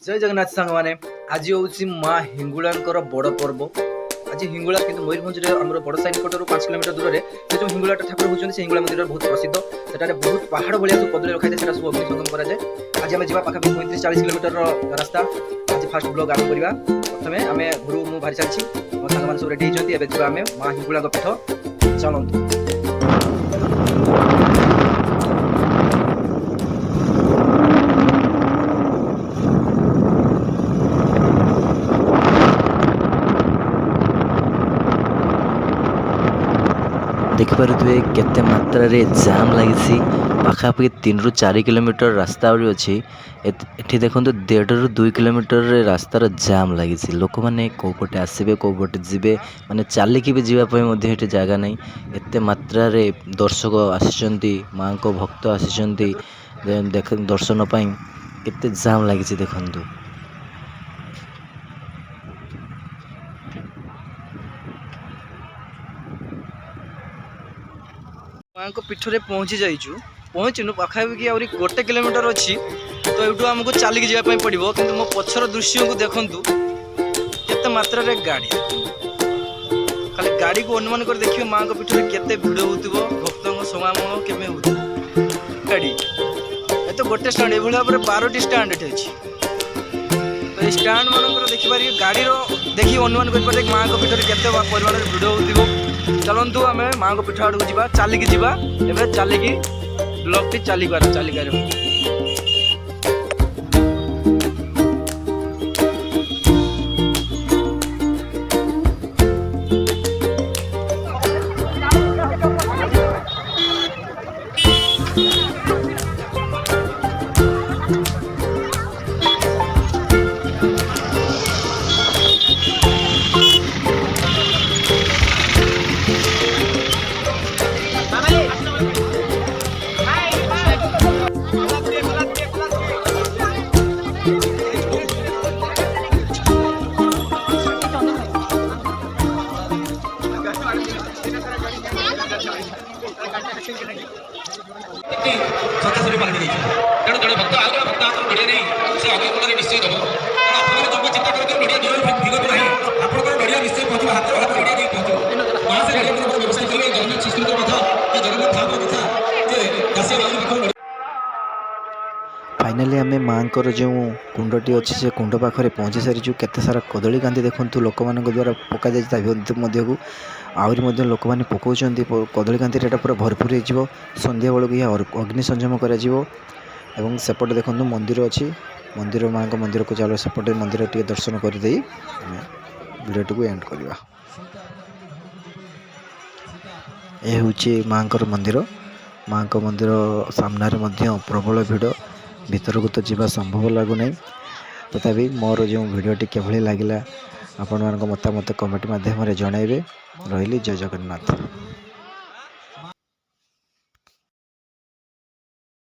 जय जगन्नाथ सांग मैंने आज हूँ माँ हिंगुलांकर बड़ पर्व। आज हिंगुला कि मयूरभंज आम बड़ साई निकटर 5 किलोमीटर दूर में जो हिंगुला ठाकुर होती से हिंगुला मंदिर बहुत प्रसिद्ध से बहुत पहाड़ भाया सब कदली रखा जाए सब अग्नि संगम कराए। आज आम जावा पाखा 35-40 किलोमीटर रास्ता। आज फास्ट ब्लॉग आरंभ करवा। प्रथम आम घर मुझे बाहरी चलती मो सांग सब रेडी होती आम माँ हिंगुला पीठ चलतु। देखिपे केते मात्रा रे जाम लगी पाखापाखि 3 ରୁ 4 किलोमीटर रास्ता अच्छी। एठी देखो 1.5 ରୁ 2 किलोमीटर रास्तार जाम लगी। लोक मैंने कौपटे आसबे कौपटे जीवे माने चलिकी भी जावाई जगह नहीं। एते मात्रा रे दर्शक आसी माँ को भक्त आसी दर्शन पाई केते जाम लगी देखु। माँ को पीठ में पहुँची जाइचु पहुँचनु पाखापाखि आहरी 1 किलोमीटर अच्छी। तो यूँ आमको चलिकी जावाई पड़ो कि मो पछर दृश्य को देखु केते मात्रा रे गाड़ी खाली गाड़ी को अनुमान कर देखिए माँ को पीठ में केते भिड़ होतिबो भक्तों समागम केमे होतिबो। गाड़ी ए तो गोटे स्टैंड एभली भाव 12टी स्टैंड एठी अछि। तो स्टैंड मानकर देखिपारे गाड़ी रो देखि अनुमान कर पारे माँ को पीठ में केते परिमाण रे भिड़ होतिबो। चलतु आम माँ को पीठ आड़ को जा चलिकी चलिकी ब्लॉक टी चलिकार तेणु जड़े भक्त आगे भक्त हाथ बढ़िया नहीं से अग्नि कुंड निश्चय दब कारण आप चिंता करके बढ़िया दूर विगत ना आप बढ़िया निश्चय पहुंचे हाथ हाथ बढ़िया नहीं पहुंचे वहां से बढ़िया व्यवस्था करेंगे। जगन्नाथ शिशु कथा या जगन्नाथ ठाकुर कथा जे दासी बाबू फाइनाली आम माँ को जो कुंडटी अच्छी से कुंड पाखे पहुँची सारी केते सारा कदली कांदी देखु लोक मान द्वारा पक जाए को आहरी लोक मैंने पकाउं कदली कांदी एटा पूरा भरपूर हो संध्या बेलू यह अग्नि संयम कर सेपटे देखो मंदिर अच्छी मंदिर माँ को मंदिर को चलो सेपटे मंदिर टे दर्शन करदे भिडियो को एंड करवा। यह हूँ माँ माँ को मंदिर सामने प्रबल भिड़ भीतर को तो जीवा संभव लगुना। तथापि मोर जो भिडियोटी किभली लगिला आपण मान मतामत कमेंट माध्यम जनइबे। रही जय जगन्नाथ।